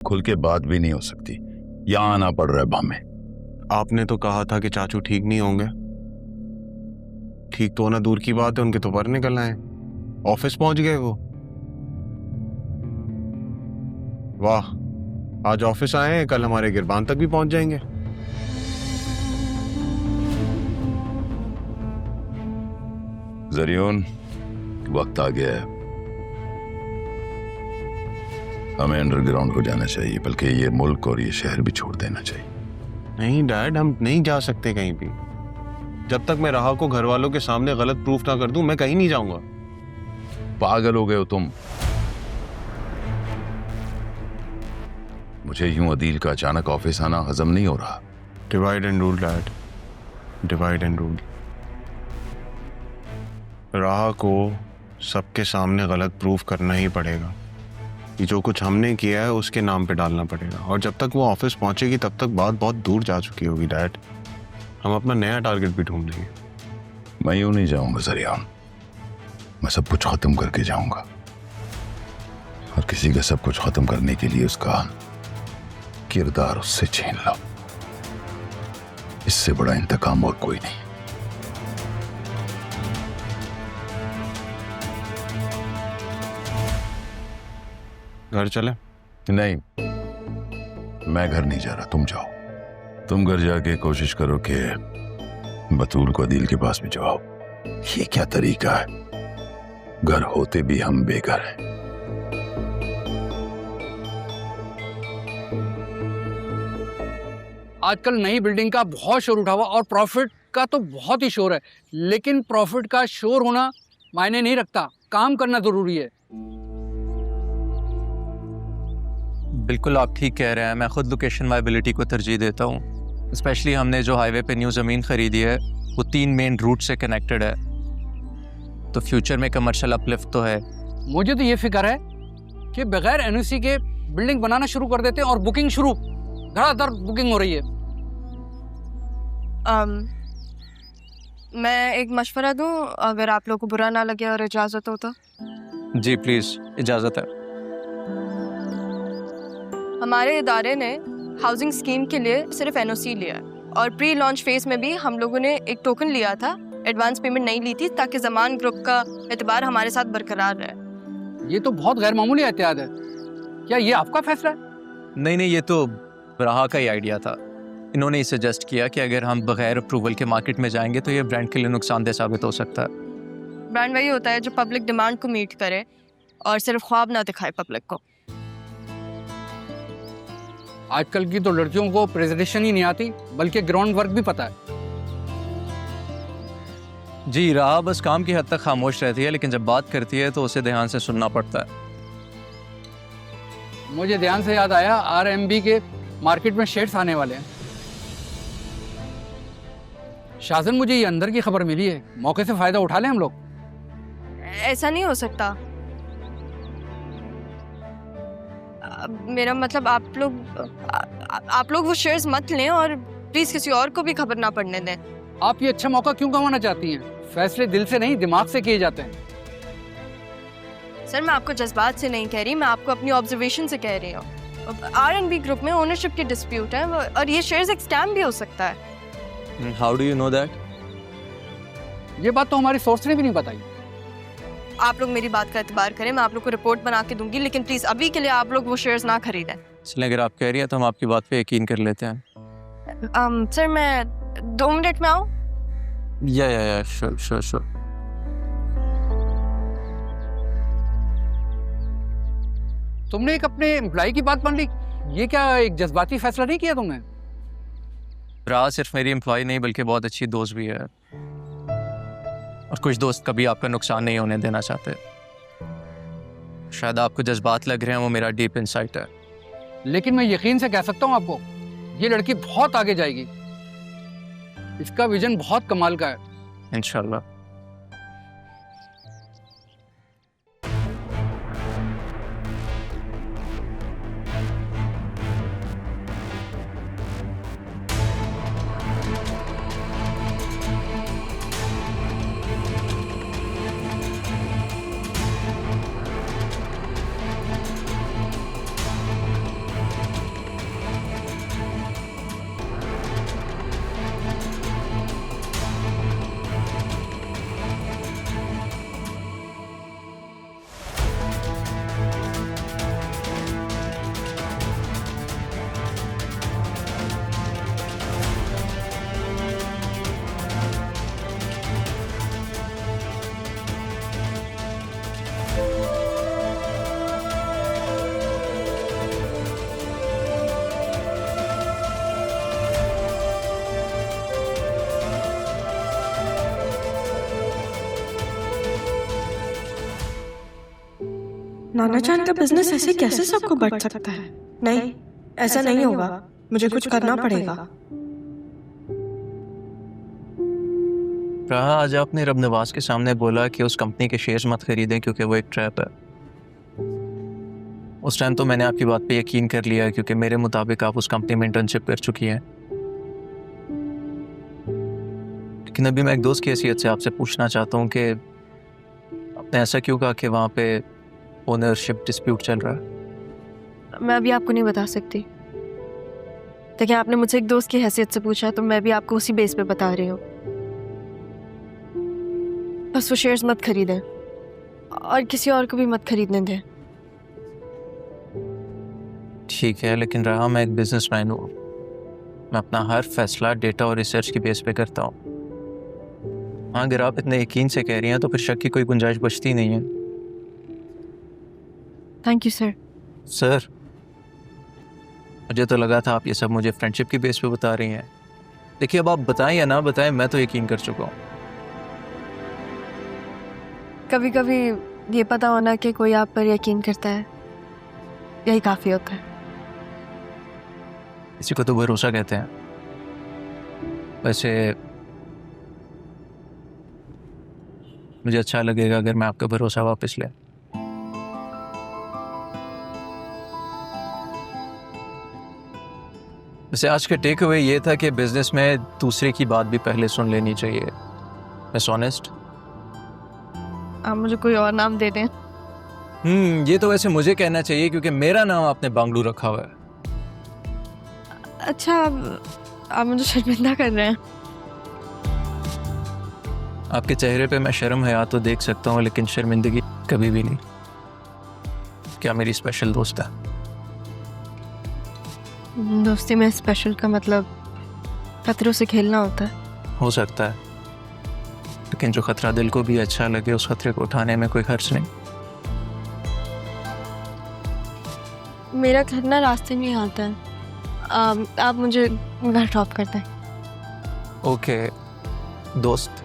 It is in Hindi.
खुल के बात भी नहीं हो सकती, यहाँ आना पड़ रहा है हमें। आपने तो कहा था कि चाचू ठीक नहीं होंगे। ठीक तो होना दूर की बात है, उनके तो पर निकल आए, ऑफिस पहुंच गए वो। वाह, आज ऑफिस आए हैं, कल हमारे गिरबान तक भी पहुंच जाएंगे। जरियोन, वक्त आ गया है, हमें अंडरग्राउंड हो जाना चाहिए, बल्कि ये मुल्क और ये शहर भी छोड़ देना चाहिए। नहीं डैड, हम नहीं जा सकते कहीं भी। जब तक मैं राहा को घर वालों के सामने गलत प्रूफ ना कर दूं, मैं कहीं नहीं जाऊंगा। पागल हो गए हो तुम। मुझे यूं अदील का अचानक ऑफिस आना हजम नहीं हो रहा। Divide and rule dad, divide and rule. राहा को सबके सामने गलत प्रूफ करना ही पड़ेगा कि जो कुछ हमने किया है उसके नाम पे डालना पड़ेगा। और जब तक वो ऑफिस पहुंचेगी तब तक बात बहुत दूर जा चुकी होगी डैड। हम अपना नया टारगेट भी ढूंढ लेंगे। मैं यूं नहीं जाऊंगा जरियान, मैं सब कुछ खत्म करके जाऊंगा, और किसी का सब कुछ खत्म करने के लिए उसका किरदार उससे छीन लो। इससे बड़ा इंतकाम और कोई नहीं। घर चले? नहीं, मैं घर नहीं जा रहा, तुम जाओ। तुम घर जाके कोशिश करो कि बतूल को अदील के पास भिजवाओ। ये क्या तरीका है, घर होते भी हम बेघर हैं। आजकल नई बिल्डिंग का बहुत शोर उठा हुआ, और प्रॉफिट का तो बहुत ही शोर है, लेकिन प्रॉफिट का शोर होना मायने नहीं रखता, काम करना जरूरी है। बिल्कुल आप ठीक कह रहे हैं, मैं खुद लोकेशन वायबिलिटी को तरजीह देता हूँ। स्पेशली हमने जो हाईवे पे न्यू ज़मीन खरीदी है वो 3 मेन रूट से कनेक्टेड है, तो फ्यूचर में कमर्शियल अपलिफ्ट तो है। मुझे तो ये फिक्र है कि बगैर एनओसी के बिल्डिंग बनाना शुरू कर देते हैं, और बुकिंग शुरू, धड़ाधड़ बुकिंग हो रही है। मैं एक मशवरा दूं, अगर आप लोगों को बुरा ना लगे और इजाज़त हो तो? जी प्लीज़, इजाज़त है। हमारे इदारे ने हाउसिंग स्कीम के लिए सिर्फ एनओसी लिया है, और प्री लॉन्च फेज में भी हम लोगों ने एक टोकन लिया था, एडवांस पेमेंट नहीं ली थी, ताकि जमान ग्रुप का एतबार हमारे साथ बरकरार रहे। ये तो बहुत गैर मामूली एहतियात है। क्या ये आपका फैसला है? नहीं, ये तो राहा का ही आइडिया था। इन्होंने ही सजेस्ट किया कि अगर हम बगैर अप्रूवल के मार्केट में जाएंगे तो ये ब्रांड के लिए नुकसानदेह साबित हो सकता है। ब्रांड वही होता है जो पब्लिक डिमांड को मीट करे और सिर्फ ख्वाब ना दिखाए पब्लिक को। आजकल की तो लड़कियों को प्रेजेंटेशन ही नहीं आती, बल्कि ग्राउंड वर्क भी पता है। जी, राहा बस काम की हद तक खामोश रहती है, लेकिन जब बात करती है तो उसे ध्यान से सुनना पड़ता है। मुझे ध्यान से याद आया, आरएमबी के मार्केट में शेयर्स आने वाले हैं। शाजन, मुझे ये अंदर की खबर मिली है, मौके से फायदा उठा लें हम लोग। ऐसा नहीं हो सकता। मेरा मतलब आप लोग वो शेयर्स मत लें, और प्लीज किसी और को भी खबर ना पड़ने दें। आप ये अच्छा मौका क्यों गंवाना चाहती हैं? फैसले दिल से नहीं, दिमाग से किए जाते हैं। सर, मैं आपको जज्बात से नहीं कह रही, मैं आपको अपनी ऑब्जर्वेशन से कह रही हूँ। आरएनबी ग्रुप में ओनरशिप की डिस्प्यूट है, और ये शेयर्स एक स्कैम भी हो सकता है। How do you know that? ये बात तो हमारी सोर्स ने भी नहीं बताई। आप लोग मेरी बात का एतबार करें, मैं आप लोग को रिपोर्ट बना के दूंगी, लेकिन प्लीज अभी के लिए आप लोग वो शेयर्स ना खरीदें। इसलिए अगर आप कह रही हैं तो हम आपकी बात पे यकीन कर लेते हैं। सर, मैं 2 मिनट में आऊँ? या श्योर। तुमने एक अपने एम्प्लॉय की बात मान ली, ये क्या एक जज्बाती फैसला नहीं किया तुमने? राहा सिर्फ मेरी एम्प्लॉय नहीं बल्कि बहुत अच्छी दोस्त भी है, और कुछ दोस्त कभी आपका नुकसान नहीं होने देना चाहते। शायद आपको जज्बात लग रहे हैं, वो मेरा डीप इंसाइट है। लेकिन मैं यकीन से कह सकता हूँ आपको, ये लड़की बहुत आगे जाएगी। इसका विजन बहुत कमाल का है। इंशाल्लाह। नाना चांद का बिजनेस ऐसे कैसे सबको बढ़ सकता है? नहीं, ऐसा नहीं होगा, मुझे कुछ करना पड़ेगा। राहा, आज आपने रब नवाज के सामने बोला कि उस कंपनी के शेयर्स मत खरीदें क्योंकि वो एक ट्रैप है। उस टाइम तो मैंने आपकी बात पे यकीन कर लिया क्योंकि मेरे मुताबिक आप उस कंपनी में इंटर्नशिप कर चुकी हैं। लेकिन अभी मैं एक दोस्त की हैसियत से आपसे पूछना चाहता हूँ कि आपने ऐसा क्यों कहा कि वहाँ पे ओनरशिप डिस्प्यूट चल रहा है? मैं अभी आपको नहीं बता सकती, लेकिन आपने मुझसे एक दोस्त की हैसियत से पूछा तो मैं भी आपको उसी बेस पे बता रही हूँ। बस वो शेयर्स मत खरीदें और किसी और को भी मत खरीदने दें। ठीक है, लेकिन रहा मैं एक बिजनेसमैन हूँ, मैं अपना हर फैसला डेटा और रिसर्च की बेस पे करता हूँ। हाँ, अगर आप इतने यकीन से कह रही हैं तो फिर शक की कोई गुंजाइश बचती नहीं है। Thank you sir. सर, मुझे तो लगा था आप ये सब मुझे फ्रेंडशिप की बेस पे बता रही हैं। देखिए, अब आप बताएं या ना बताएं, मैं तो यकीन कर चुका हूँ। कभी कभी ये पता होना कि कोई आप पर यकीन करता है, यही काफ़ी होता है। इसी को तो भरोसा कहते हैं। वैसे मुझे अच्छा लगेगा अगर मैं आपका भरोसा वापस ले। वैसे आज का टेक अवे ये था कि बिजनेस में दूसरे की बात भी पहले सुन लेनी चाहिए। मिस ऑनेस्ट, आप मुझे कोई और नाम दे दें। ये तो वैसे मुझे कहना चाहिए क्योंकि मेरा नाम आपने बांगलू रखा हुआ है। अच्छा, आप मुझे शर्मिंदा कर रहे हैं। आपके चेहरे पे मैं शर्म हया तो देख सकता हूँ, लेकिन शर्मिंदगी कभी भी नहीं। क्या मेरी स्पेशल दोस्त है? दोस्ती में स्पेशल का मतलब खतरों से खेलना होता है। हो सकता है, लेकिन जो खतरा दिल को भी अच्छा लगे उस खतरे को उठाने में कोई खर्च नहीं। मेरा घर ना रास्ते में ही आता है। आप मुझे घर ड्रॉप कर दें। ओके दोस्त,